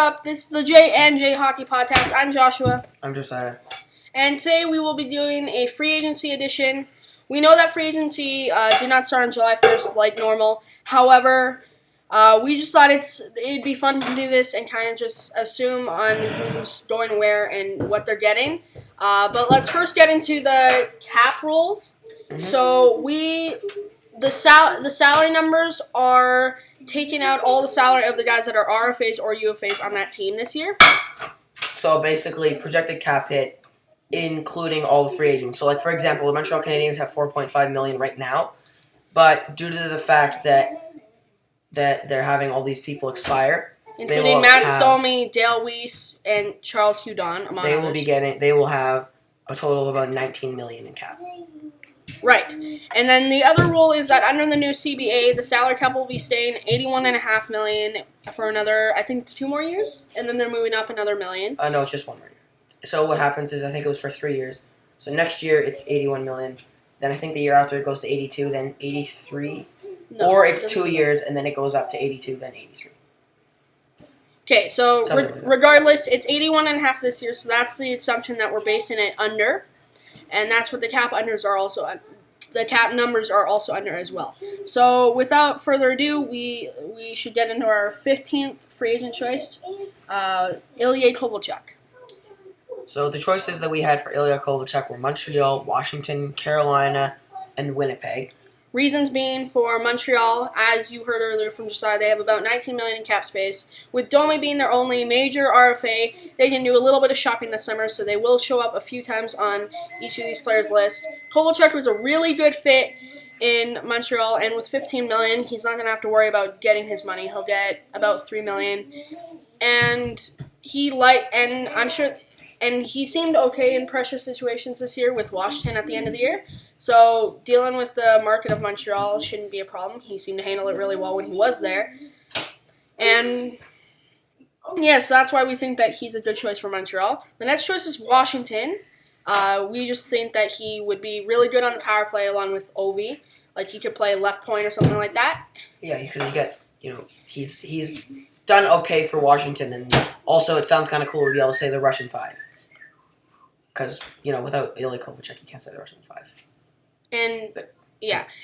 up? This is the J and J Hockey Podcast. I'm Joshua. I'm Josiah. And today we will be doing a free agency edition. We know that free agency did not start on July 1st like normal. However, we just thought it'd be fun to do this and kind of just assume on who's going where and what they're getting. But let's first get into the cap rules. Mm-hmm. So the salary numbers are taking out all the salary of the guys that are RFAs or UFAs on that team this year. So basically, projected cap hit, including all the free agents. So, like, for example, the Montreal Canadiens have $4.5 million right now, but due to the fact that they're having all these people expire, including Matt Stomey, Dale Weiss, and Charles Hudon, among others. They will have a total of about $19 million in cap. Right. And then the other rule is that under the new CBA, the salary cap will be staying $81.5 million for another, I think it's 2 more years, and then they're moving up another $1 million. No, it's just 1 more year. So what happens is, I think it was for 3 years. So next year it's $81 million. Then I think the year after it goes to 82, then 83. No, or it's 2 years and then it goes up to 82, then 83. Okay, so regardless, it's 81.5 this year, so that's the assumption that we're basing it under. And that's what the cap unders are also. The cap numbers are also under as well. So without further ado, we should get into our 15th free agent choice, Ilya Kovalchuk. So the choices that we had for Ilya Kovalchuk were Montreal, Washington, Carolina, and Winnipeg. Reasons being for Montreal, as you heard earlier from Josiah, they have about $19 million in cap space. With Domi being their only major RFA, they can do a little bit of shopping this summer, so they will show up a few times on each of these players' list. Kovalchuk was a really good fit in Montreal, and with $15 million, he's not going to have to worry about getting his money. He'll get about $3 million, and he seemed okay in pressure situations this year with Washington at the end of the year. So dealing with the market of Montreal shouldn't be a problem. He seemed to handle it really well when he was there. And yes, that's why we think that he's a good choice for Montreal. The next choice is Washington. We just think that he would be really good on the power play along with Ovi. Like he could play left point or something like that. Yeah, because he's done okay for Washington, and also it sounds kind of cool to be able to say the Russian 5. Because, without Ilya Kovalchuk, you can't say the Russian 5.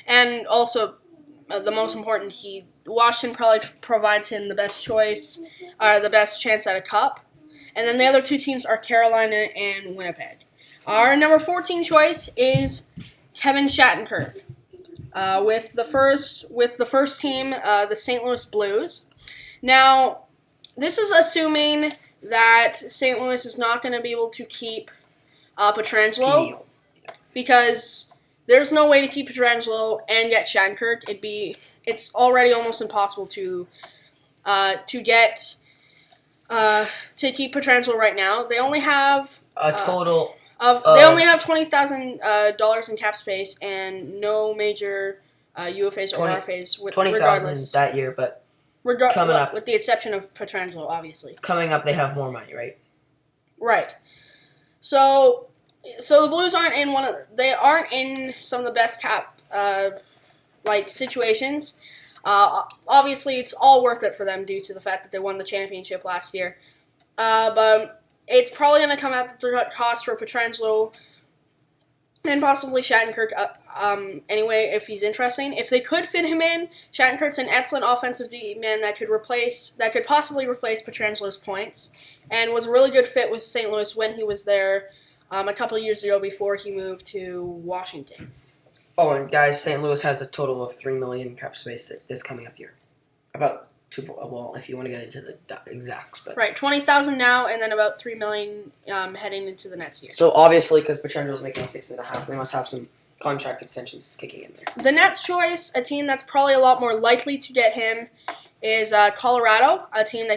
And also, the most important, Washington probably provides him the best choice, the best chance at a cup. And then the other 2 teams are Carolina and Winnipeg. Our number 14 choice is Kevin Shattenkirk, with the first team, the St. Louis Blues. Now, this is assuming that St. Louis is not going to be able to keep Pietrangelo, because there's no way to keep Pietrangelo and get Shattenkirk. It's already almost impossible to keep Pietrangelo right now. They only have a total they only have $20,000 in cap space and no major UFAs or RFAs. $20,000 that year, but coming up, with the exception of Pietrangelo, obviously. Coming up, they have more money, right? Right. So the Blues aren't in some of the best cap situations. Obviously, it's all worth it for them due to the fact that they won the championship last year. But it's probably going to come at the cost for Pietrangelo and possibly Shattenkirk. Anyway, if he's interesting, if they could fit him in, Shattenkirk's an excellent offensive D-man that could possibly replace Pietrangelo's points, and was a really good fit with St. Louis when he was there a couple of years ago before he moved to Washington. Oh, and guys, St. Louis has a total of $3 million cap space this coming up year. About 2. Well, if you want to get into the exacts, but right, $20,000 now, and then about $3 million heading into the next year. So obviously, because Pietrangelo's making $6.5, they must have some contract extensions kicking in there. The next choice, a team that's probably a lot more likely to get him, is Colorado, the team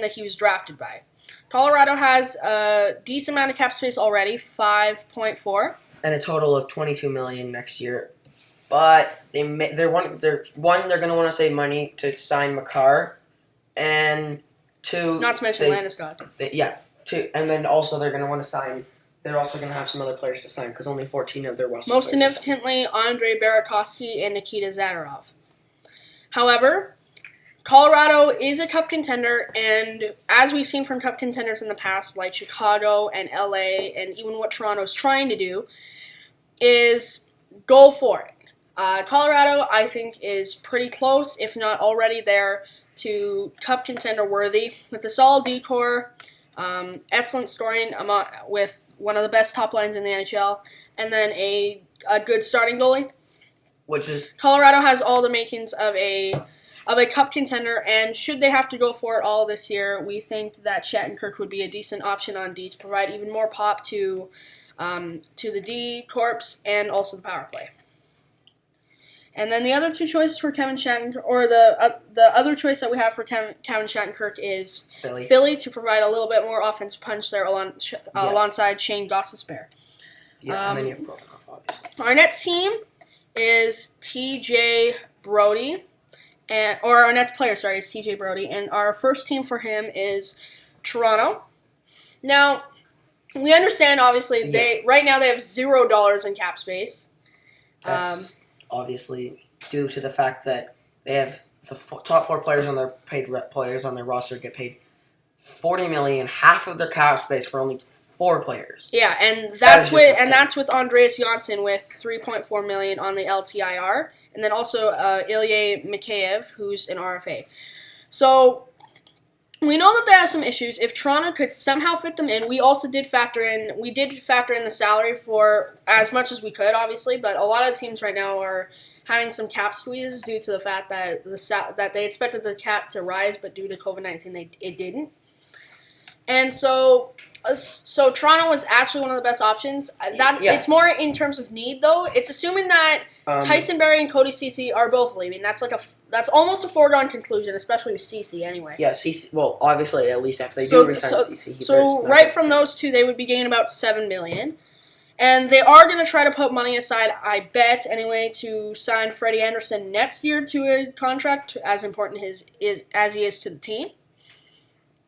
that he was drafted by. Colorado has a decent amount of cap space already, 5.4, and a total of $22 million next year. But they're going to want to save money to sign Makar, and 2, not to mention Landeskog. And then also they're going to want to sign. They're also going to have some other players to sign because only 14 of their roster. Most significantly, Andrei Burakovsky and Nikita Zadorov. However, Colorado is a cup contender, and as we've seen from cup contenders in the past, like Chicago and LA, and even what Toronto's trying to do, is go for it. Colorado, I think, is pretty close, if not already there, to cup contender worthy with the solid decor, excellent scoring with one of the best top lines in the NHL, and then a good starting goalie. Which is Colorado has all the makings of a cup contender, and should they have to go for it all this year, we think that Shattenkirk would be a decent option on D to provide even more pop to the D corps and also the power play. And then the other two choices for Kevin Shattenkirk, or the other choice that we have for Kevin Shattenkirk is Philly to provide a little bit more offensive punch there alongside Shane Gostisbehere. Yeah, and then you have Provorov, obviously. Our next team is TJ Brody, or our next player, sorry, is TJ Brody, and our first team for him is Toronto. Now, we understand, obviously, right now they have $0 in cap space. That's obviously due to the fact that they have the top 4 players on their players on their roster get paid $40 million, half of their cap space for only 4 players. Yeah, and that's with Andreas Janssen with $3.4 million on the LTIR, and then also Ilya Mikheyev, who's an RFA. So we know that they have some issues. If Toronto could somehow fit them in, we did factor in the salary for as much as we could, obviously, but a lot of teams right now are having some cap squeezes due to the fact that that they expected the cap to rise, but due to COVID-19, it didn't. And so Toronto is actually one of the best options. It's more in terms of need, though. It's assuming that Tyson Barrie and Cody Ceci are both leaving. That's almost a foregone conclusion, especially with Ceci anyway. Yeah, Ceci. Well, obviously, at least if they do resign Ceci. So right from those two, they would be getting about $7 million, and they are going to try to put money aside, I bet anyway, to sign Freddie Anderson next year to a contract as important as he is to the team.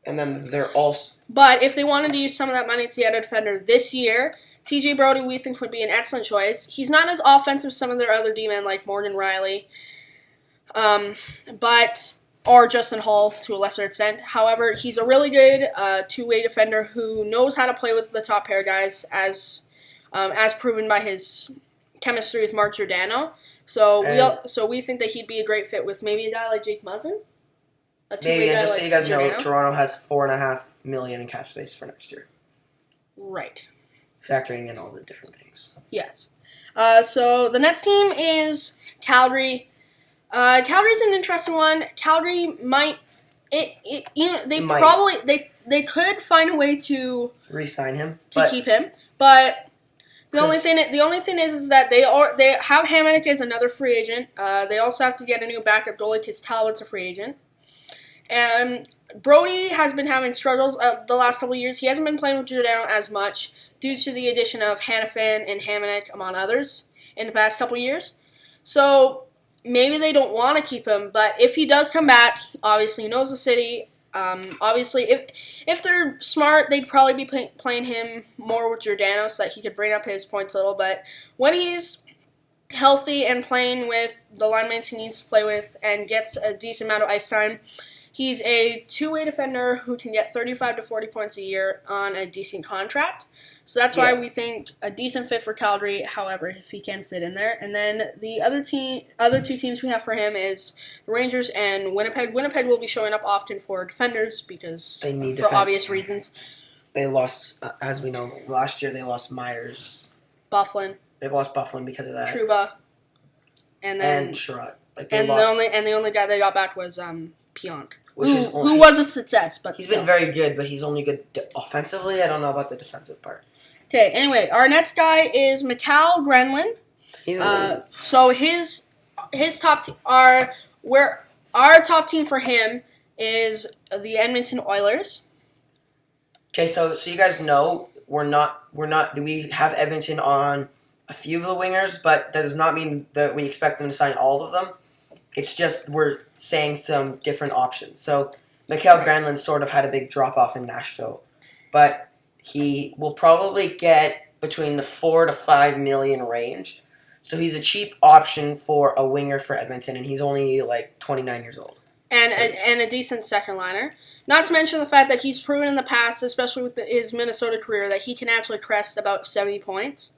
And then they're also. But if they wanted to use some of that money to get a defender this year, TJ Brody we think would be an excellent choice. He's not as offensive as some of their other D-men like Morgan Riley, or Justin Hall to a lesser extent. However, he's a really good two-way defender who knows how to play with the top pair guys, as proven by his chemistry with Mark Giordano. So we think that he'd be a great fit with maybe a guy like Jake Muzzin. Maybe, and just so you guys know, Toronto has $4.5 million in cap space for next year. Right. Factoring in all the different things. Yes. So the next team is Calgary. Calgary's an interesting one. Calgary they could find a way to re-sign him, keep him, but the only thing is that they have Hamonic as another free agent. They also have to get a new backup goalie because Talbot's a free agent. And Brody has been having struggles the last couple of years. He hasn't been playing with Giordano as much due to the addition of Hanifin and Hamonic, among others, in the past couple of years. So maybe they don't want to keep him, but if he does come back, obviously he knows the city. Obviously, if they're smart, they'd probably be playing him more with Giordano so that he could bring up his points a little. But when he's healthy and playing with the linemates he needs to play with and gets a decent amount of ice time, he's a two-way defender who can get 35 to 40 points a year on a decent contract. So that's why we think a decent fit for Calgary, however, if he can fit in there. And then the other two teams we have for him is the Rangers and Winnipeg. Winnipeg will be showing up often for defenders because they need for obvious reasons. They lost, as we know, last year they lost Myers. Bufflin. They've lost Bufflin because of that. Trouba. And Sherrod. The only guy they got back was Pionk. Who was a success, but he's been very good, but he's only good offensively. I don't know about the defensive part. Okay, anyway, our next guy is Mikael Grenlund. So his top team our top team for him is the Edmonton Oilers. Okay, so you guys know we have Edmonton on a few of the wingers, but that does not mean that we expect them to sign all of them. It's just we're saying some different options. So Mikael Granlund sort of had a big drop-off in Nashville, but he will probably get between the $4 to $5 million range. So he's a cheap option for a winger for Edmonton, and he's only like 29 years old. and a decent second liner. Not to mention the fact that he's proven in the past, especially with his Minnesota career, that he can actually crest about 70 points.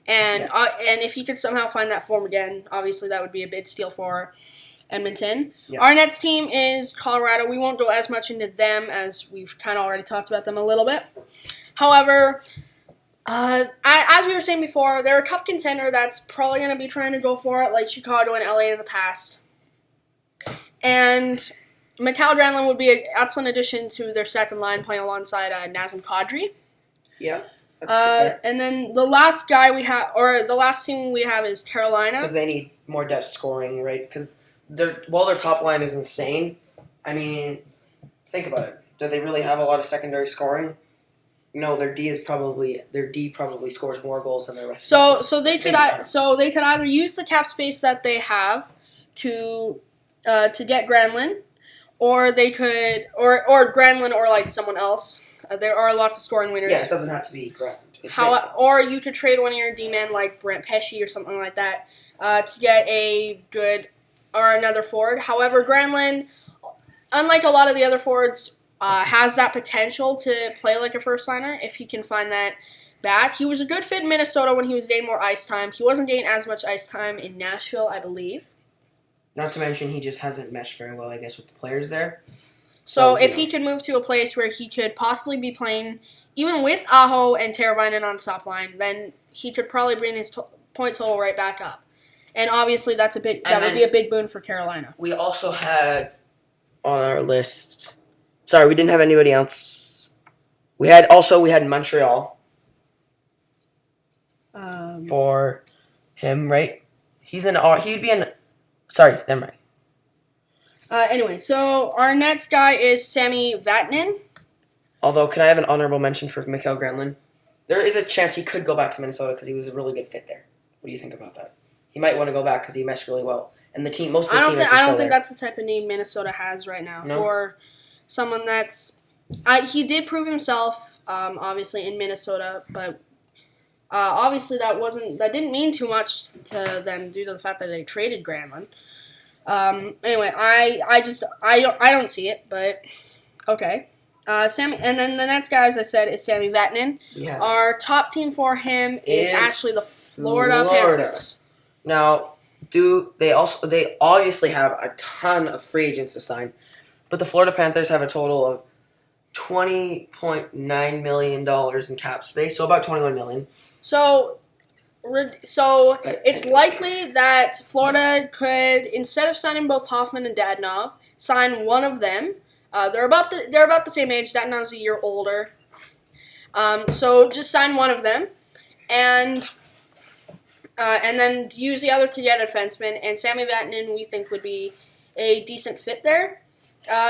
And and if he could somehow find that form again, obviously that would be a big steal for Edmonton. Yeah. Our next team is Colorado. We won't go as much into them as we've kind of already talked about them a little bit. However, as we were saying before, they're a cup contender that's probably going to be trying to go for it, like Chicago and LA in the past. And Mikael Granlund would be an excellent addition to their second line, playing alongside Nazem Kadri. Yeah. That's fair. And then the last guy we have, or the last team we have, is Carolina. Because they need more depth scoring, right? Because while their top line is insane, I mean, think about it. Do they really have a lot of secondary scoring? No, their D probably scores more goals than the rest. So they could either use the cap space that they have to get Granlund, or they could or Granlund or like someone else. There are lots of scoring winners. Yeah, it doesn't have to be Granlund. Or you could trade one of your D-men like Brent Pesce or something like that to get a good or another forward. However, Granlund, unlike a lot of the other forwards, has that potential to play like a first liner if he can find that back. He was a good fit in Minnesota when he was getting more ice time. He wasn't getting as much ice time in Nashville, I believe. Not to mention he just hasn't meshed very well, I guess, with the players there. So if he could move to a place where he could possibly be playing even with Aho and Teravainen on top line, then he could probably bring his point total right back up. And obviously that would be a big boon for Carolina. We also had on our list. Sorry, we didn't have anybody else. We had Montreal for him, right? He'd be in. Sorry, never mind. Anyway, so our next guy is Sami Vatanen. Although, can I have an honorable mention for Mikael Granlund? There is a chance he could go back to Minnesota because he was a really good fit there. What do you think about that? He might want to go back because he meshed really well, and the team, most of the team, I don't think that's the type of need Minnesota has right now for someone that's. He did prove himself, obviously in Minnesota, but obviously that didn't mean too much to them due to the fact that they traded Granlund. Anyway, I don't see it, but okay. And then the next guy, as I said, is Sami Vatanen. Yeah. Our top team for him is actually the Florida Panthers. Now, they obviously have a ton of free agents to sign, but the Florida Panthers have a total of $20.9 million in cap space, so about $21 million. So it's likely that Florida could, instead of signing both Hoffman and Dadonov, sign one of them. They're about the same age. Dadonov's a year older. So just sign one of them, and then use the other to get a defenseman. And Sami Vatanen, we think, would be a decent fit there.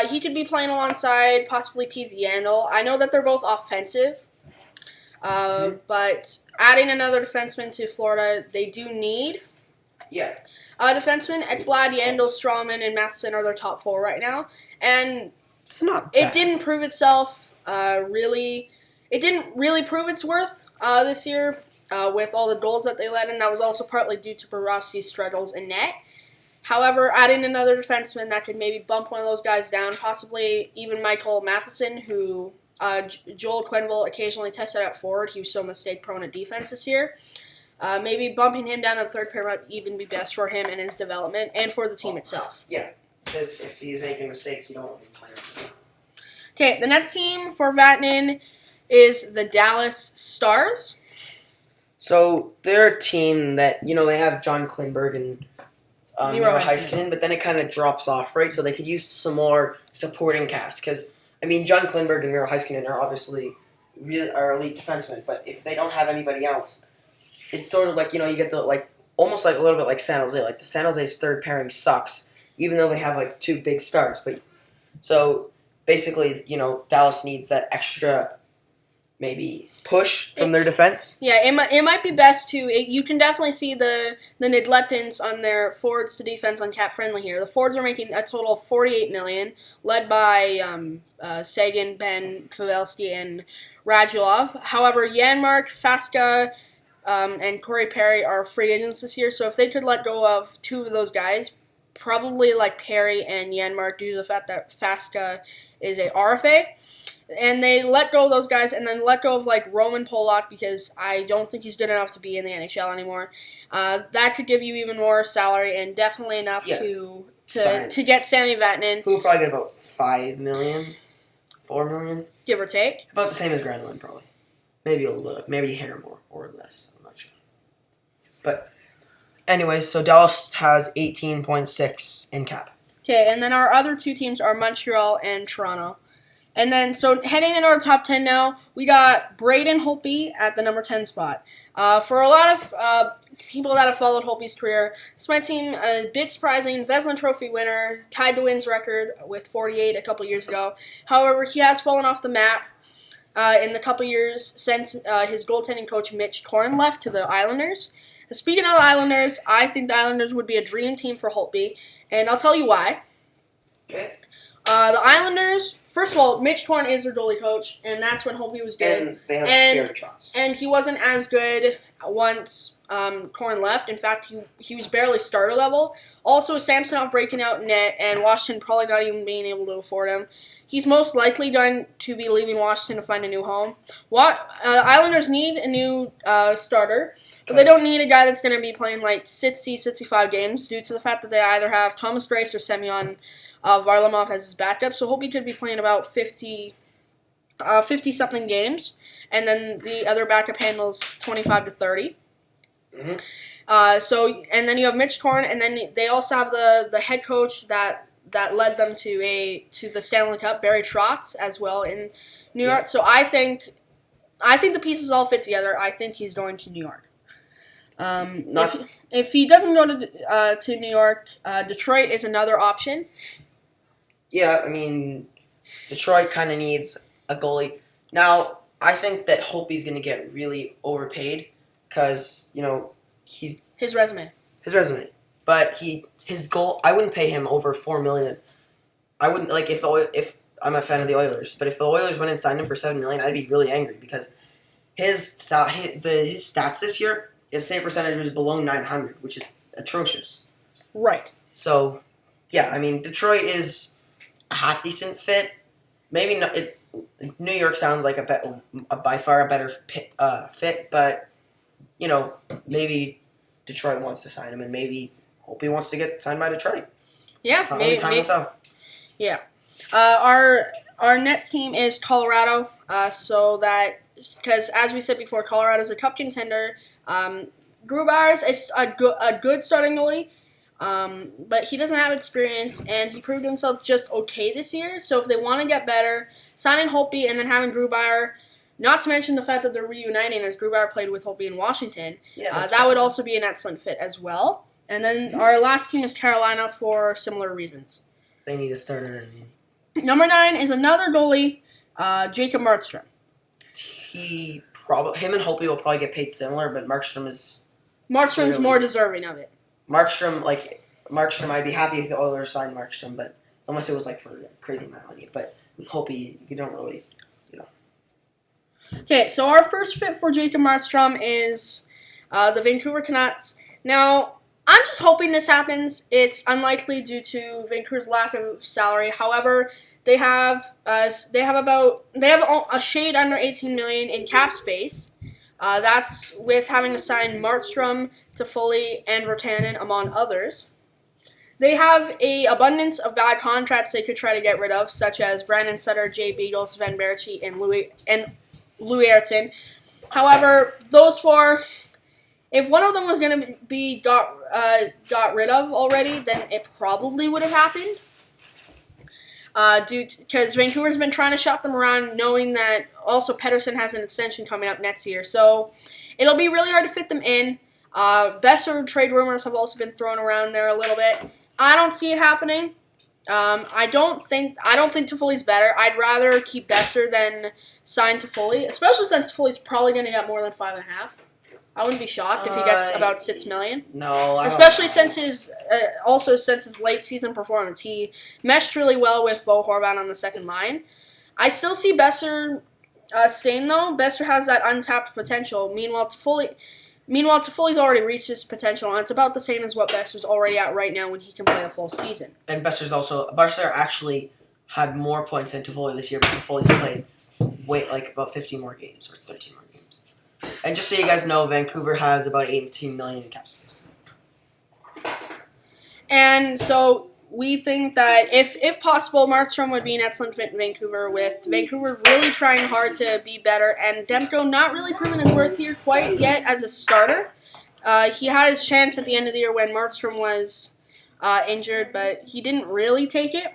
He could be playing alongside possibly Keith Yandel. I know that they're both offensive. But adding another defenseman to Florida, they do need. Yeah. Defenseman, Ekblad, Yandel, Strawman, and Matheson are their top four right now. And it's not bad. It didn't prove itself really. It didn't really prove its worth this year with all the goals that they let in. That was also partly due to Bobrovsky's struggles in net. However, adding another defenseman that could maybe bump one of those guys down, possibly even Michael Matheson, who Joel Quenneville occasionally tested at forward. He was so mistake-prone at defense this year. Maybe bumping him down to the third pair might even be best for him and his development and for the team itself. Yeah, because if he's making mistakes, you don't want to be playing. Okay, the next team for Vatanen is the Dallas Stars. So they're a team that, they have John Klingberg and Miro Heiskanen, but then it kind of drops off, right? So they could use some more supporting cast because, John Klingberg and Miro Heiskanen are obviously are elite defensemen, but if they don't have anybody else, it's sort of like, you get the, almost like a little bit like San Jose. Like, the San Jose's third pairing sucks, even though they have, two big stars. But so, basically, Dallas needs that extra, maybe, push from their defense. Yeah, it might be best to. You can definitely see the neglectance on their forwards to defense on Cap Friendly here. The forwards are making a total of $48 million, led by Sagan, Ben, Pavelski, and Radulov. However, Janmark, Faska, and Corey Perry are free agents this year, so if they could let go of two of those guys, probably like Perry and Yanmark due to the fact that Fasca is a RFA. And they let go of those guys and then let go of like Roman Polak because I don't think he's good enough to be in the NHL anymore. That could give you even more salary and definitely enough to get Sammy Vatanen. Who will probably get about $5 million, $4 million, give or take. About the same as Granlund, probably. Maybe a little, maybe hair more or less. I'm not sure. But anyways, so Dallas has 18.6 in cap. Okay, and then our other two teams are Montreal and Toronto. And then, so heading into our top 10 now, we got Braden Holtby at the number 10 spot. For a lot of people that have followed Holtby's career, this might seem a bit surprising. Vezina Trophy winner, tied the wins record with 48 a couple years ago. However, he has fallen off the map in the couple years since his goaltending coach Mitch Torn left to the Islanders. Speaking of the Islanders, I think the Islanders would be a dream team for Holtby, and I'll tell you why. Okay. The Islanders, first of all, Mitch Torn is their goalie coach, and that's when Holtby was good. And they have Barry Trotz. And he wasn't as good once Torn left. In fact, he was barely starter level. Also, Samsonov breaking out net, and Washington probably not even being able to afford him. He's most likely going to be leaving Washington to find a new home. Islanders need a new starter, but they don't need a guy that's going to be playing like 60, 65 games due to the fact that they either have Thomas Greiss or Semyon Varlamov as his backup, so Holtby could be playing about 50-something games, and then the other backup handles 25 to 30. Mm-hmm. And then you have Mitch Torn, and then they also have the head coach that led them to the Stanley Cup, Barry Trotz, as well in New York. So I think the pieces all fit together. I think he's going to New York. If he doesn't go to New York, Detroit is another option. Yeah, I mean, Detroit kind of needs a goalie. Now, I think that Holtby's going to get really overpaid because, he's... His resume. But his goal, I wouldn't pay him over $4 million. I wouldn't, like, if I'm a fan of the Oilers, but if the Oilers went and signed him for $7 million, I'd be really angry because his stats this year, his save percentage was below 900, which is atrocious. Right. So, yeah, I mean, Detroit is a half-decent fit. Maybe not. New York sounds like by far a better fit, but, maybe Detroit wants to sign him, and maybe Holtby wants to get signed by Detroit. Yeah, maybe time will tell. Yeah. Our next team is Colorado, because as we said before, Colorado's a cup contender. Grubauer's a good starting goalie, but he doesn't have experience, and he proved himself just okay this year. So if they want to get better, signing Holtby and then having Grubauer, not to mention the fact that they're reuniting as Grubauer played with Holtby in Washington, that would also be an excellent fit as well. And then our last team is Carolina for similar reasons. They need a starter. Number 9 is another goalie, Jacob Markstrom. Him and Holtby will probably get paid similar, but Markstrom's really more deserving of it. Markstrom, I'd be happy if the Oilers signed Markstrom, but unless it was for a crazy amount of money. But with Holtby, you don't really, Okay, so our first fit for Jacob Markstrom is the Vancouver Canucks. Now, I'm just hoping this happens. It's unlikely due to Vancouver's lack of salary. However, they have a shade under $18 million in cap space. That's with having to sign Markstrom, Toffoli, and Rotanen, among others. They have an abundance of bad contracts they could try to get rid of, such as Brandon Sutter, Jay Beagle, Sven Baertschi, and Louis Ayrton. However, those four, if one of them was going to be got rid of already, then it probably would have happened. Because Vancouver's been trying to shop them around, knowing that also Pettersson has an extension coming up next year. So it'll be really hard to fit them in. Besser trade rumors have also been thrown around there a little bit. I don't see it happening. I don't think Toffoli's better. I'd rather keep Besser than sign Toffoli, especially since Toffoli's probably going to get more than 5.5. I wouldn't be shocked if he gets about $6 million. No, especially since his late season performance, he meshed really well with Bo Horvat on the second line. I still see Besser staying though. Besser has that untapped potential. Meanwhile, Toffoli, Meanwhile, Toffoli's already reached his potential, and it's about the same as what Besser's already at right now when he can play a full season. And Besser actually had more points than Toffoli this year, but Toffoli's played about 15 more games or 13 more games. And just so you guys know, Vancouver has about 18 million in cap space. And so we think that if possible, Markstrom would be an excellent fit in Vancouver, with Vancouver really trying hard to be better, and Demko not really proven his worth here quite yet as a starter. He had his chance at the end of the year when Markstrom was injured, but he didn't really take it.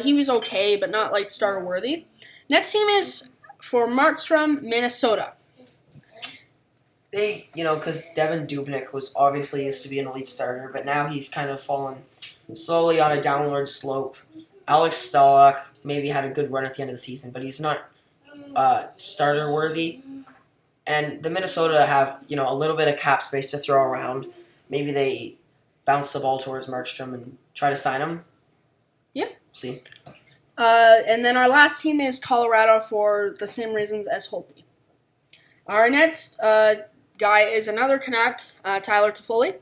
He was okay, but not like starter worthy. Next team is for Markstrom, Minnesota. Because Devin Dubnyk was obviously used to be an elite starter, but now he's kind of fallen slowly on a downward slope. Alex Stalock maybe had a good run at the end of the season, but he's not starter worthy. And the Minnesota have, a little bit of cap space to throw around. Maybe they bounce the ball towards Markstrom and try to sign him. Yeah. See. And then our last team is Colorado for the same reasons as Holtby. Our next guy is another Canuck, Tyler Toffoli.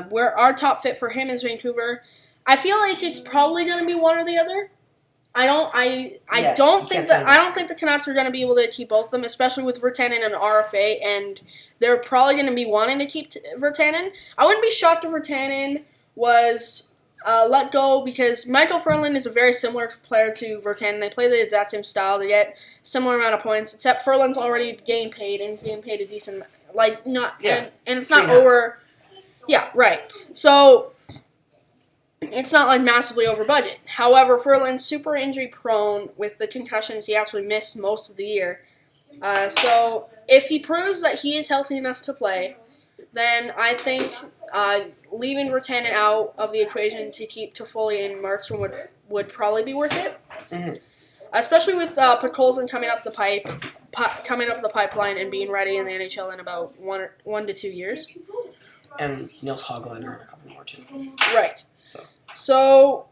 Where our top fit for him is Vancouver. I feel like it's probably going to be one or the other. I don't think the Canucks are going to be able to keep both of them, especially with Virtanen and RFA, and they're probably going to be wanting to keep Virtanen. I wouldn't be shocked if Virtanen was let go, because Michael Ferland is a very similar player to Virtanen. They play the exact same style. They get similar amount of points, except Ferland's already getting paid, and he's getting paid a decent, and it's not over. Yeah, right. So it's not like massively over budget. However, Ferland's super injury prone with the concussions. He actually missed most of the year. So if he proves that he is healthy enough to play, then I think leaving Virtanen out of the equation to keep Toffoli and Markstrom would probably be worth it. Mm-hmm. Especially with Podkolzin coming up the pipeline and being ready in the NHL in about 1 to 2 years. And Nils Hoglander and a couple more too. Right. So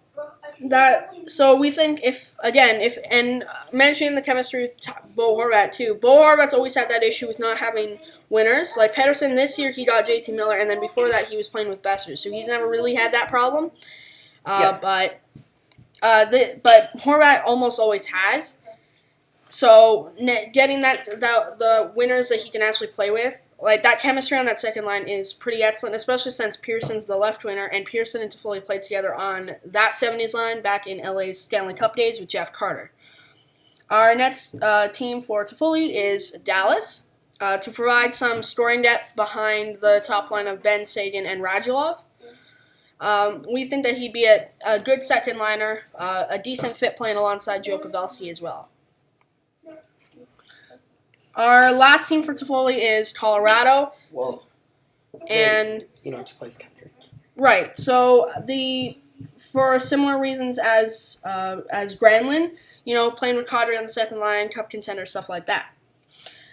we think mentioning the chemistry with Bo Horvat too. Bo Horvat's always had that issue with not having winners. Like Pettersson this year, he got JT Miller, and then before that, he was playing with Besser, so he's never really had that problem. But Horvat almost always has. So getting the winners that he can actually play with, like that chemistry on that second line is pretty excellent, especially since Pearson's the left winger, and Pearson and Toffoli played together on that 70s line back in LA's Stanley Cup days with Jeff Carter. Our next team for Toffoli is Dallas, to provide some scoring depth behind the top line of Ben Sagan and Radulov. We think that he'd be a good second liner, a decent fit playing alongside Joe Pavelski as well. Our last team for Toffoli is Colorado. Whoa. And it's a place country. Right. So for similar reasons as Granlund, playing with Kadri on the second line, cup contender, stuff like that.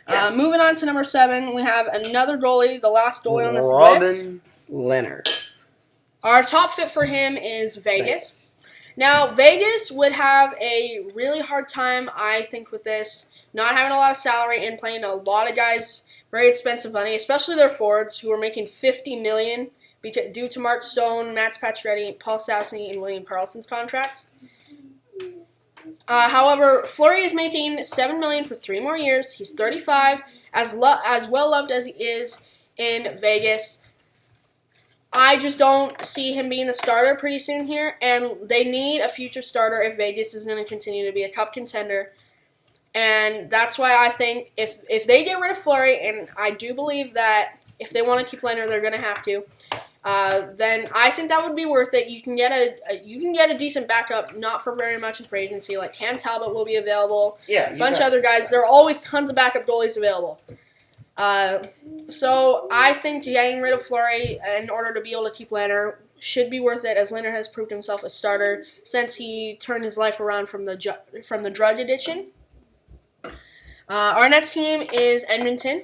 Yeah. Moving on to number 7, we have another goalie, the last goalie on this list. Robin Leonard. Our top fit for him is Vegas. Now, Vegas would have a really hard time, I think, with this. Not having a lot of salary and playing a lot of guys very expensive money, especially their forwards who are making $50 million due to Mark Stone, Matt Pacioretty, Paul Stastny, and William Karlsson's contracts. However, Fleury is making $7 million for 3 more years. He's 35, as well loved as he is in Vegas. I just don't see him being the starter pretty soon here, and they need a future starter if Vegas is going to continue to be a cup contender. And that's why I think if they get rid of Fleury, and I do believe that if they want to keep Leonard, they're going to have to, then I think that would be worth it. You can get a decent backup, not for very much in free agency. Like Cam Talbot will be available. Yeah, a bunch of other guys. There are always tons of backup goalies available. So I think getting rid of Fleury in order to be able to keep Leonard should be worth it, as Leonard has proved himself a starter since he turned his life around from the drug addiction. Our next team is Edmonton.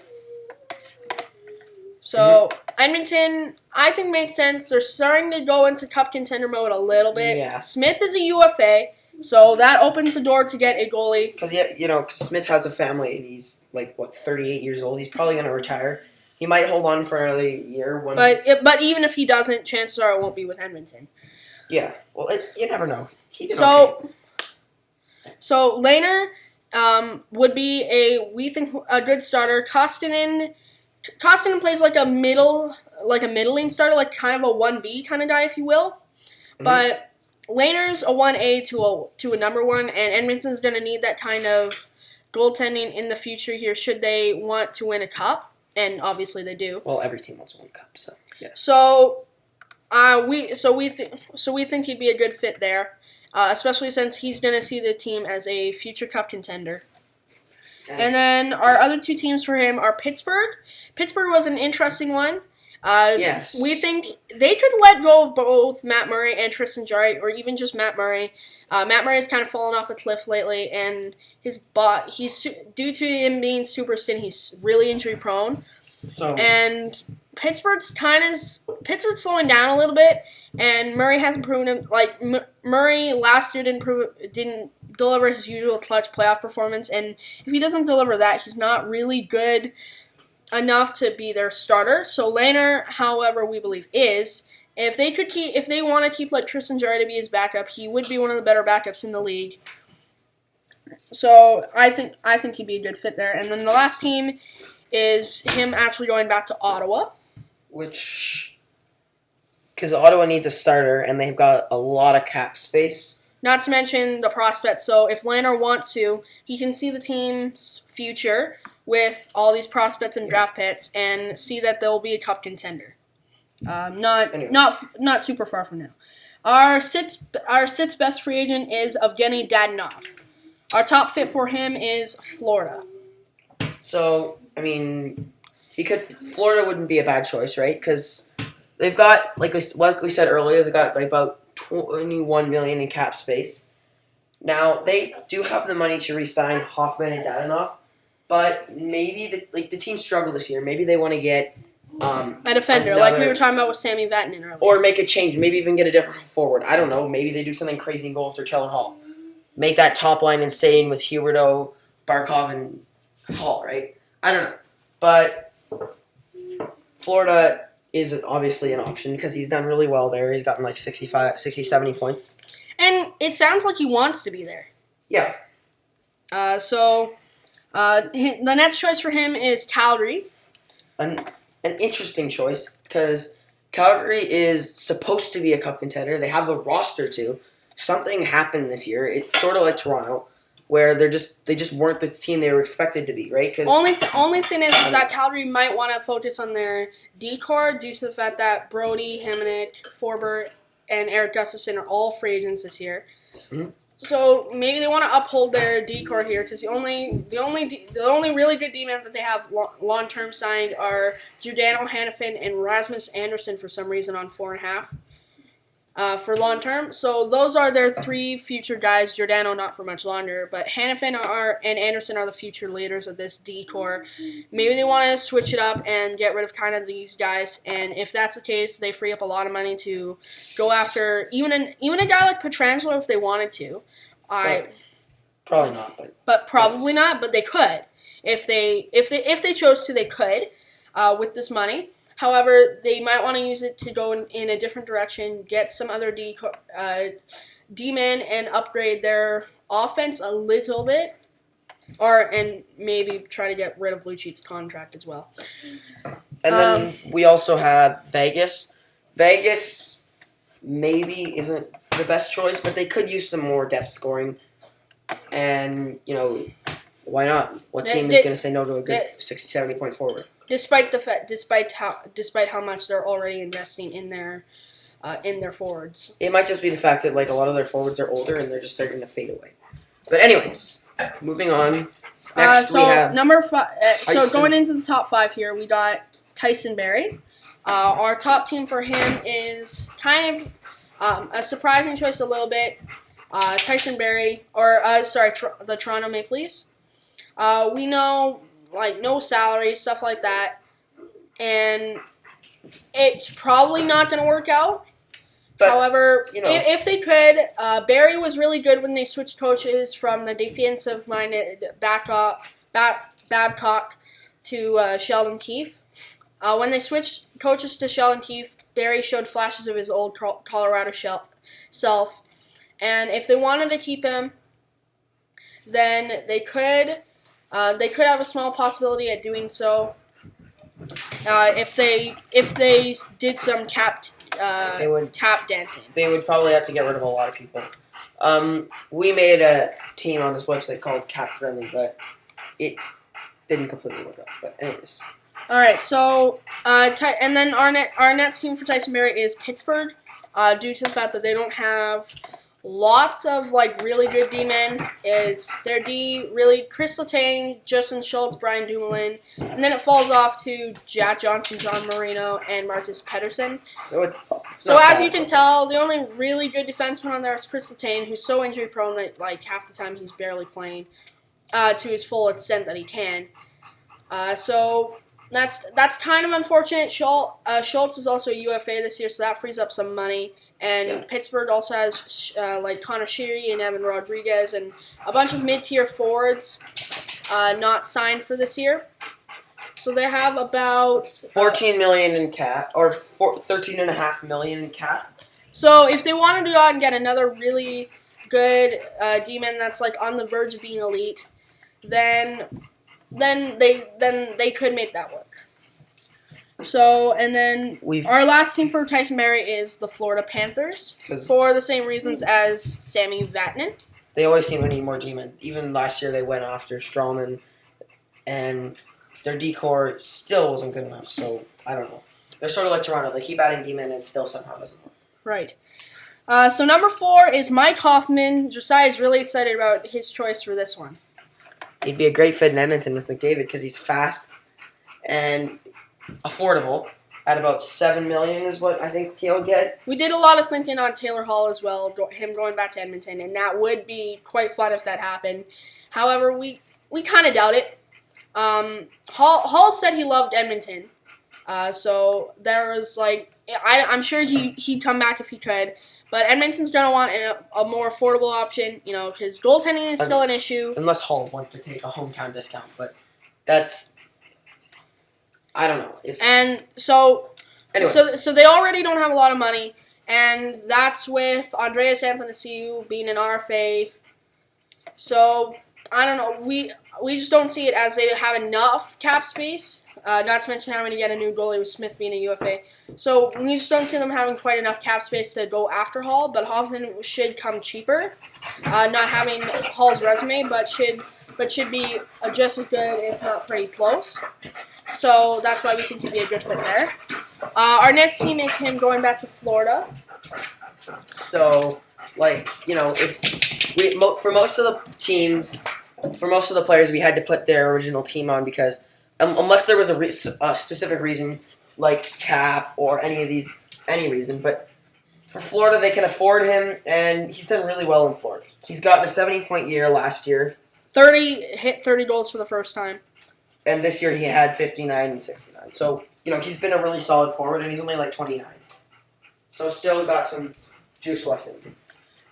So, Edmonton, I think, makes sense. They're starting to go into cup contender mode a little bit. Yeah. Smith is a UFA, so that opens the door to get a goalie. Because, Smith has a family, and he's, 38 years old. He's probably going to retire. He might hold on for another year. But even if he doesn't, chances are it won't be with Edmonton. Yeah, well, you never know. He did So, okay. so Lehner would be we think a good starter. Koskinen plays like a middling starter, like kind of a 1B kind of guy, if you will. Mm-hmm. But Lehner's a 1A to a number 1, and Edmonton's going to need that kind of goaltending in the future here should they want to win a cup, and obviously they do. Well, every team wants to win a cup, so yeah. So we think he'd be a good fit there, especially since he's going to see the team as a future cup contender. And then our other two teams for him are Pittsburgh. Pittsburgh was an interesting one. Yes. We think they could let go of both Matt Murray and Tristan Jarry, or even just Matt Murray. Matt Murray has kind of fallen off a cliff lately, and he's due to him being super thin, he's really injury prone. And Pittsburgh's slowing down a little bit, and Murray hasn't proven him. Like Murray last year didn't deliver his usual clutch playoff performance, and if he doesn't deliver that, he's not really good enough to be their starter. So Lehner, however, we believe is. If they want to keep like Tristan Jarry to be his backup, he would be one of the better backups in the league. So I think he'd be a good fit there. And then the last team is him actually going back to Ottawa. Because Ottawa needs a starter, and they've got a lot of cap space. Not to mention the prospects. So if Lehner wants to, he can see the team's future with all these prospects and draft picks and see that they'll be a cup contender. Not super far from now. Our sixth best free agent is Evgeny Dadonov. Our top fit for him is Florida. So, I mean, Florida wouldn't be a bad choice, right? Because they've got, like we said earlier, they've got like about $21 million in cap space. Now, they do have the money to re-sign Hoffman and Dadonov, but maybe the team struggled this year. Maybe they want to get a defender, like we were talking about with Sammy Vatanen earlier. Or make a change. Maybe even get a different forward. I don't know. Maybe they do something crazy and go after Keller Hall. Make that top line insane with Huberdeau, Barkov, and Hall, right? I don't know. But Florida is obviously an option because he's done really well there. He's gotten like 60, 70 points. And it sounds like he wants to be there. Yeah. The next choice for him is Calgary. An interesting choice because Calgary is supposed to be a cup contender. They have the roster to. Something happened this year. It's sort of like Toronto, where they just weren't the team they were expected to be, right? Cause only thing is that Calgary might want to focus on their D-core due to the fact that Brody, Hamonic, Forbert, and Eric Gustafson are all free agents this year. Mm-hmm. So maybe they want to uphold their D-core here because the only really good D-men that they have long-term signed are Giordano Hannafin and Rasmus Anderson for some reason on 4.5. For long term. So those are their three future guys. Giordano not for much longer, but Hannafin and Anderson are the future leaders of this D core. Maybe they want to switch it up and get rid of kind of these guys, and if that's the case, they free up a lot of money to go after even a guy like Pietrangelo if they wanted to. Probably not, but probably not. But they could if they chose to. They could with this money. However, they might want to use it to go in a different direction, get some other D-men, and upgrade their offense a little bit, and maybe try to get rid of Lucic's contract as well. And then we also had Vegas. Vegas maybe isn't the best choice, but they could use some more depth scoring. And, why not? What team is going to say no to a good 60, 70-point forward? Despite how much they're already investing in their forwards. It might just be the fact that a lot of their forwards are older and they're just starting to fade away. But anyways, moving on. Next we have number 5. So going into the top 5 here, we got Tyson Barrie. Our top team for him is kind of a surprising choice a little bit. Tyson Barrie, the Toronto Maple Leafs. We know. No salary, stuff like that. And it's probably not going to work out. But, however, if they could, Barry was really good when they switched coaches from the defensive-minded Babcock to Sheldon Keefe. When they switched coaches to Sheldon Keefe, Barry showed flashes of his old Colorado self. And if they wanted to keep him, then they could have a small possibility at doing so. If they did some tap dancing. They would probably have to get rid of a lot of people. We made a team on this website called Cap Friendly, but it didn't completely work out. But anyways. All right, so and then our next team for Tyson Barrie is Pittsburgh, due to the fact that they don't have lots of really good D-men. It's their D really Chris Letang, Justin Schultz, Brian Dumoulin, and then it falls off to Jack Johnson, John Marino, and Marcus Pedersen. So as you can tell, the only really good defenseman on there is Chris Letang, who's so injury prone that half the time he's barely playing to his full extent that he can. So that's kind of unfortunate. Schultz is also a UFA this year, so that frees up some money. And Pittsburgh also has Connor Sheary and Evan Rodriguez and a bunch of mid-tier forwards not signed for this year. So they have about $14 million in cap, or $13.5 million in cap. So if they wanted to go out and get another really good D-man that's on the verge of being elite, then they could make that work. So, and then our last team for Tyson Barrie is the Florida Panthers, for the same reasons as Sammy Vatanen. They always seem to need more D-men. Even last year they went after Strawman, and their D-core still wasn't good enough, so I don't know. They're sort of like Toronto. They keep adding D-men and it still somehow doesn't work. Right. So number 4 is Mike Hoffman. Josiah is really excited about his choice for this one. He'd be a great fit in Edmonton with McDavid because he's fast and affordable. At about $7 million is what I think he'll get. We did a lot of thinking on Taylor Hall as well, him going back to Edmonton, and that would be quite fun if that happened. However, we kind of doubt it. Hall said he loved Edmonton, so there was I'm sure he'd come back if he could. But Edmonton's going to want a more affordable option, because goaltending is still an issue. Unless Hall wants to take a hometown discount, but that's... I don't know. So they already don't have a lot of money, and that's with Andreas Athanasiou being an RFA. So, I don't know. We just don't see it as they have enough cap space. Not to mention having to get a new goalie with Smith being a UFA. So we just don't see them having quite enough cap space to go after Hall, but Hoffman should come cheaper. Not having Hall's resume, but should be just as good, if not pretty close. So that's why we think he'd be a good fit there. Our next team is him going back to Florida. So, for most of the teams, for most of the players, we had to put their original team on because unless there was a specific reason, like cap or any reason, but for Florida, they can afford him, and he's done really well in Florida. He's gotten a 70-point year last year. Hit 30 goals for the first time. And this year he had 59 and 69. So, he's been a really solid forward, and he's only 29. So still got some juice left in him.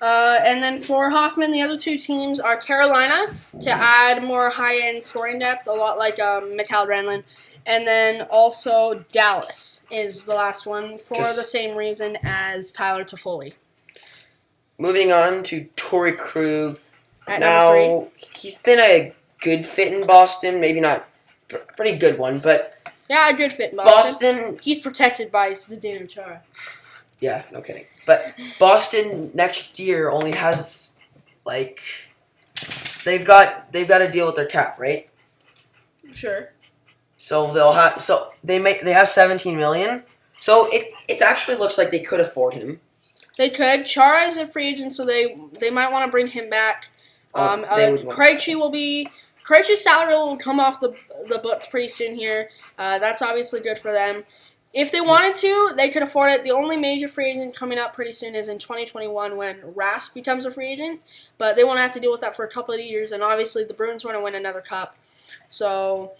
And then for Hoffman, the other two teams are Carolina to add more high-end scoring depth, a lot like Mikael Granlund. And then also Dallas is the last one for the same reason as Tyler Toffoli. Moving on to Torrey Krug. At now, number 3. He's been a good fit in Boston. Maybe not a pretty good one, but... Yeah, a good fit in Boston. He's protected by Zdeno Chara. Yeah, no kidding. But Boston next year only has, they've got to deal with their cap, right? Sure. So they have $17 million. So it actually looks like they could afford him. They could. Chara is a free agent, so they might want to bring him back. Krejci's salary will come off the books pretty soon here. That's obviously good for them. If they wanted to, they could afford it. The only major free agent coming up pretty soon is in 2021 when Rask becomes a free agent. But they won't have to deal with that for a couple of years, and obviously the Bruins want to win another cup. So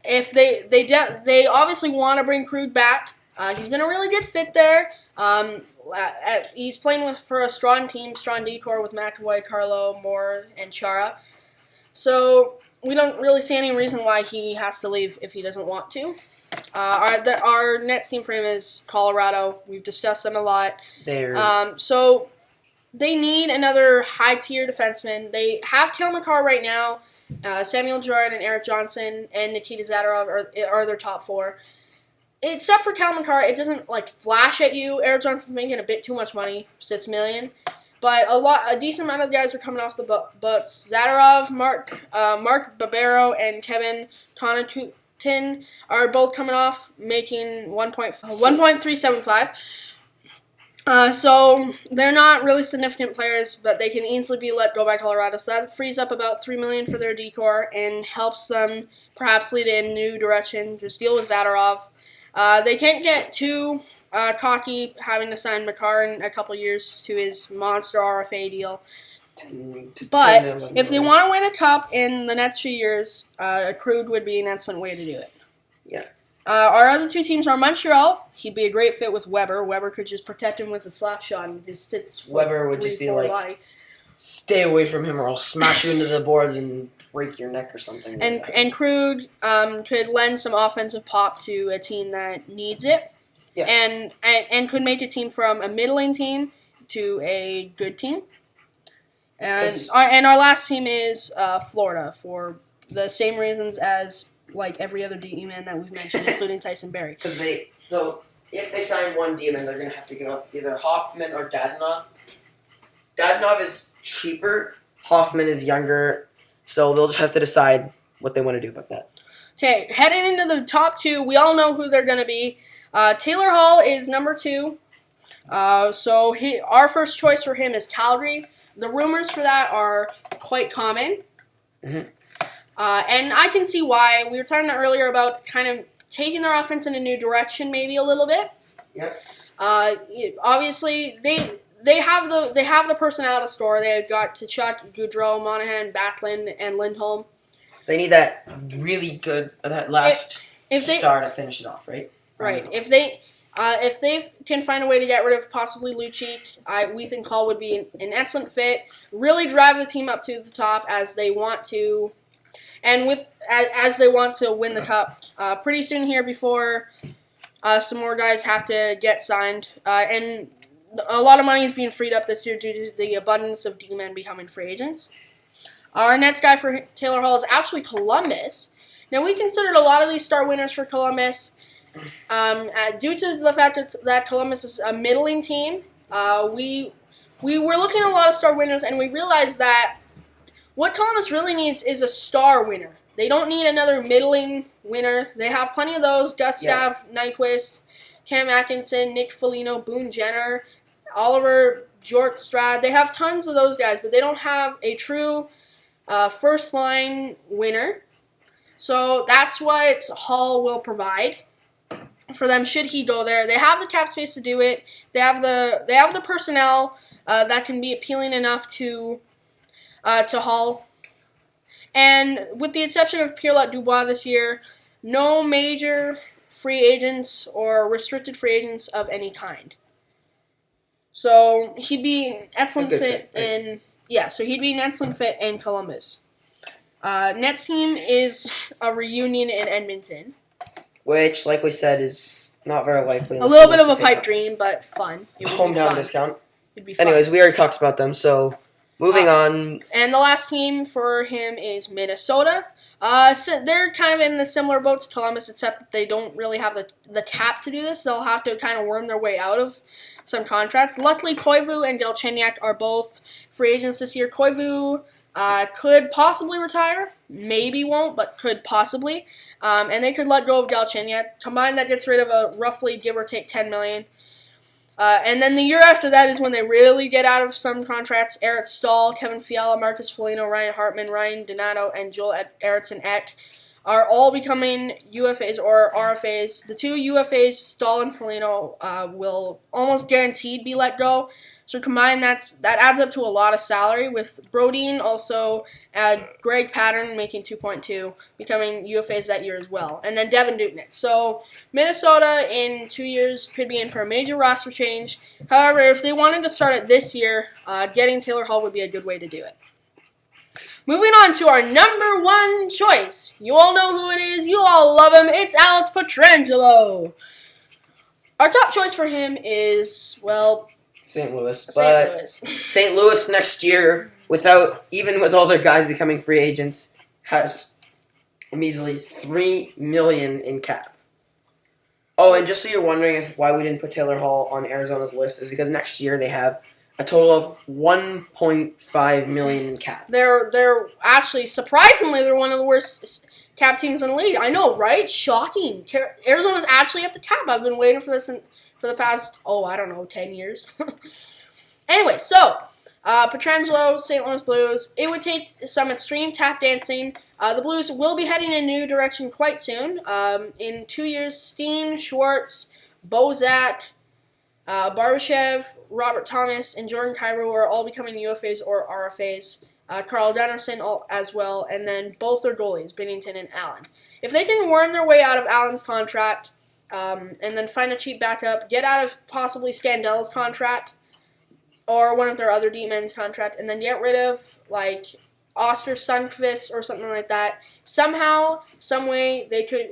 if they obviously want to bring Krug back. He's been a really good fit there. He's playing for a strong team, strong D-core with McAvoy, Carlo, Moore, and Chara. So we don't really see any reason why he has to leave if he doesn't want to. Our next team for him is Colorado. We've discussed them a lot. They're So they need another high-tier defenseman. They have Kale McCarr right now. Samuel Girard and Eric Johnson and Nikita Zadorov are their top four. Except for Kale McCarr, it doesn't flash at you. Eric Johnson's making a bit too much money, $6 million. But a decent amount of the guys are coming off the butts. Zadorov, Mark Barbero, and Kevin Connaughton are both coming off, making 1.375. So they're not really significant players, but they can easily be let go by Colorado. So that frees up about $3 million for their decor and helps them perhaps lead in a new direction. Just deal with Zadorov. They can't get too cocky having to sign McCarr in a couple years to his monster RFA deal. But if they want to win a cup in the next few years, Krug would be an excellent way to do it. Yeah. Our other two teams are Montreal. He'd be a great fit with Weber. Weber could just protect him with a slap shot and just sits. Weber would just be like, body. Stay away from him or I'll smash you into the boards and break your neck or something. And Krug could lend some offensive pop to a team that needs it. Yeah. And could make a team from a middling team to a good team. And our last team is Florida for the same reasons as every other D-man that we've mentioned, including Tyson Barrie. So if they sign one D-man, they're going to have to give up either Hoffman or Dadonov. Dadonov is cheaper. Hoffman is younger. So they'll just have to decide what they want to do about that. Okay, heading into the top two, we all know who they're going to be. Taylor Hall is number 2. So our first choice for him is Calgary. The rumors for that are quite common. Mm-hmm. And I can see why. We were talking earlier about kind of taking their offense in a new direction maybe a little bit. Yep. Obviously, they have the personnel to store. They've got Tkachuk, Gaudreau, Monahan, Backlund, and Lindholm. They need that really good, that last star to finish it off, right? Right. If they can find a way to get rid of possibly Lucic, we think Hall would be an excellent fit. Really drive the team up to the top as they want to, and as they want to win the cup. Pretty soon here before some more guys have to get signed, and a lot of money is being freed up this year due to the abundance of D-men becoming free agents. Our next guy for Taylor Hall is actually Columbus. Now, we considered a lot of these star winners for Columbus. Due to the fact that Columbus is a middling team, we were looking at a lot of star winners, and we realized that what Columbus really needs is a star winner. They don't need another middling winner. They have plenty of those. Gustav Nyquist, Cam Atkinson, Nick Foligno, Boone Jenner, Oliver Bjorkstrand. They have tons of those guys, but they don't have a true first-line winner. So that's what Hall will provide for them should he go there. They have the cap space to do it. They have the personnel that can be appealing enough to Hall. And with the exception of Pierre-Luc Dubois this year, no major free agents or restricted free agents of any kind. So he'd be an excellent fit in he'd be an excellent fit in Columbus. Next team is a reunion in Edmonton. Which, like we said, is not very likely. A little bit of a pipe dream, but fun. It would Hometown be fun. discount. It'd be fun. Anyways, we already talked about them, so moving on. And the last team for him is Minnesota. So they're kind of in the similar boat to Columbus, except that they don't really have the cap to do this. They'll have to kind of worm their way out of some contracts. Luckily, Koivu and Galchenyuk are both free agents this year. Koivu could possibly retire. Maybe won't, but could possibly. And they could let go of Galchenyuk. Combined, that gets rid of a roughly, give or take, $10 million. And then the year after that is when they really get out of some contracts. Eric Stahl, Kevin Fiala, Marcus Foligno, Ryan Hartman, Ryan Donato, and Joel Eriksson Ek are all becoming UFAs or RFAs. The two UFAs, Stahl and Foligno, will almost guaranteed be let go. So combined, that adds up to a lot of salary, with Brodin also Greg Pattern making 2.2, becoming UFAs that year as well. And then Devin Dubnyk. So Minnesota in 2 years could be in for a major roster change. However, if they wanted to start it this year, getting Taylor Hall would be a good way to do it. Moving on to our number one choice. You all know who it is. You all love him. It's Alex Pietrangelo. Our top choice for him is, well, St. Louis. St. Louis. St. Louis next year, with all their guys becoming free agents, has a measly $3 million in cap. Oh, and just so you're wondering why we didn't put Taylor Hall on Arizona's list, is because next year they have a total of $1.5 million in cap. They're actually, surprisingly, they're one of the worst cap teams in the league. I know, right? Shocking. Arizona's actually at the cap. I've been waiting for this for the past, 10 years. Anyway, so, Pietrangelo, St. Louis Blues. It would take some extreme tap dancing. The Blues will be heading in a new direction quite soon. In 2 years, Steen, Schwartz, Bozak, Barbashev, Robert Thomas, and Jordan Kyrou are all becoming UFAs or RFAs. Carl Dennerson as well, and then both their goalies, Binnington and Allen. If they can worm their way out of Allen's contract, and then find a cheap backup, get out of possibly Scandell's contract, or one of their other D-men's contract, and then get rid of, like, Oskar Sundqvist or something like that. Somehow, some way, they could,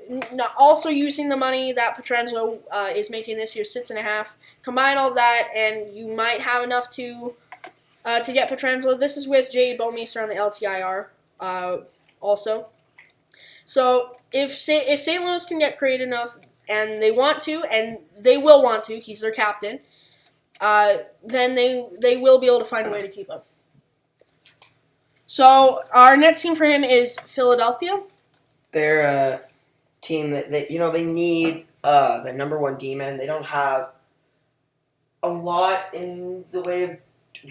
also using the money that Pietrangelo is making this year, 6.5, combine all that, and you might have enough to get Pietrangelo. This is with J.E. Bouwmeester on the LTIR also. So if St. Louis can get creative enough, and they want to, and they will want to, he's their captain, then they will be able to find a way to keep him. So our next team for him is Philadelphia. They're a team that they need the number one D-man. They don't have a lot in the way of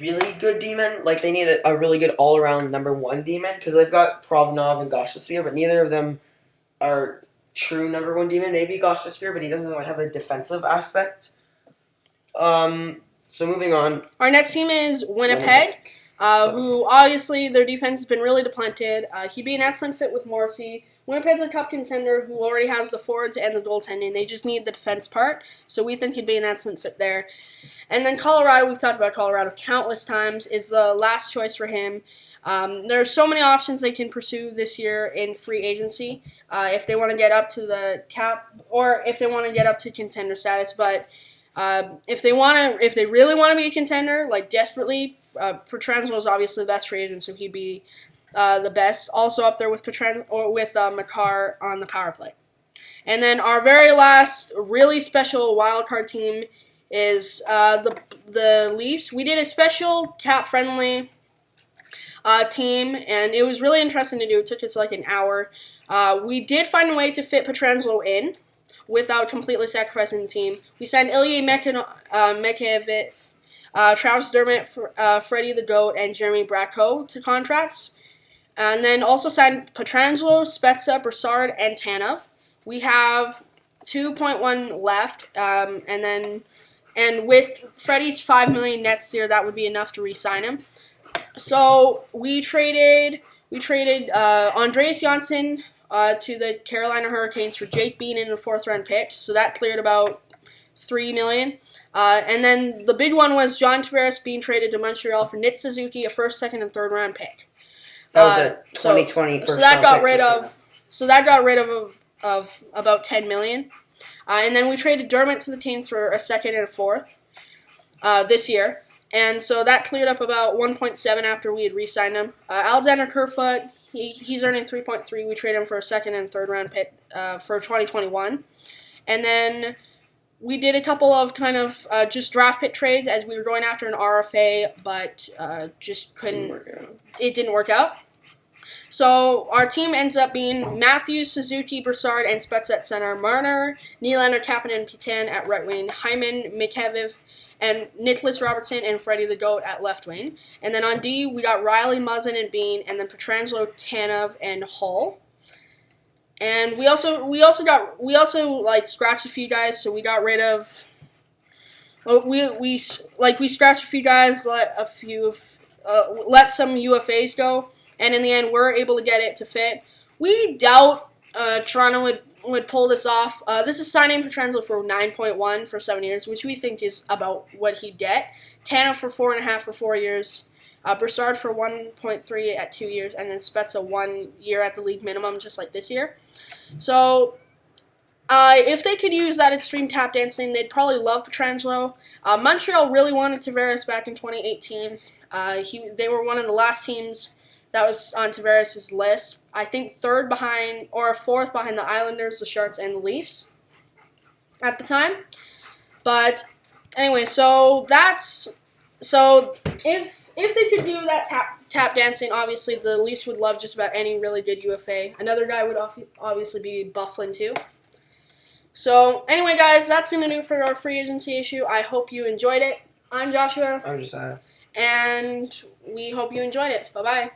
really good D-men. Like, they need a really good all-around number one D-man, because they've got Provorov and Gostisbehere, but neither of them are true number one D-man. Maybe Gostisbehere, but he doesn't really have a defensive aspect. So moving on. Our next team is Winnipeg. Who obviously their defense has been really depleted. He'd be an excellent fit with Morrissey. Winnipeg's a cup contender who already has the forwards and the goaltending. They just need the defense part, so we think he'd be an excellent fit there. And then Colorado, we've talked about Colorado countless times, is the last choice for him. There are so many options they can pursue this year in free agency if they want to get up to the cap or if they want to get up to contender status. But if they really want to be a contender, like desperately, Pietrangelo is obviously the best free agent, so he'd be the best. Also up there with Makar on the power play. And then our very last really special wildcard team is the Leafs. We did a special cap-friendly team, and it was really interesting to do. It took us like an hour. We did find a way to fit Pietrangelo in without completely sacrificing the team. We signed Ilya Mikheyev, Travis Dermott, Freddie the Goat, and Jeremy Bracco to contracts. And then also signed Pietrangelo, Spezza, Brassard, and Tanev. We have 2.1 left, and with Freddie's $5 million next year, that would be enough to re-sign him. So we traded Andreas Janssen to the Carolina Hurricanes for Jake Bean in the 4th-round pick. So that cleared about $3 million. And then the big one was John Tavares being traded to Montreal for Nick Suzuki, a 1st, 2nd, and 3rd-round pick. That was a 2020 first so that round got pick. rid of about $10 million. And then we traded Dermott to the Canes for a 2nd and a 4th this year. And so that cleared up about 1.7 after we had re-signed him. Alexander Kerfoot, he's earning 3.3. We traded him for a 2nd and 3rd-round pick for 2021. And then we did a couple of kind of just draft pick trades as we were going after an RFA, but just couldn't. It didn't work out. So our team ends up being Matthews, Suzuki, Brassard, and Spezza at center, Marner, Nylander, Kapanen, and Petan at right wing, Hyman, Mikheyev, and Nicholas Robertson and Freddie the Goat at left wing. And then on D, we got Riley, Muzzin, and Bean, and then Pietrangelo, Tanev, and Hall. And we also scratched a few guys, so we got rid of. We scratched a few guys, let some UFAs go, and in the end, we're able to get it to fit. We doubt Toronto would pull this off. This is signing Pietrangelo for 9.1 for 7 years, which we think is about what he'd get. Tanev for 4.5 for 4 years. Broussard for 1.3 at 2 years, and then Spezza 1 year at the league minimum, just like this year. So if they could use that extreme tap dancing, they'd probably love Petrangelo. Montreal really wanted Tavares back in 2018. They were one of the last teams that was on Tavares' list. I think third behind or fourth behind the Islanders, the Sharks, and the Leafs at the time. But anyway, so if they could do that tap dancing, obviously the Leafs would love just about any really good UFA. Another guy would obviously be Bufflin too. So anyway, guys, that's going to do for our free agency issue. I hope you enjoyed it. I'm Joshua. I'm just And we hope you enjoyed it. Bye-bye.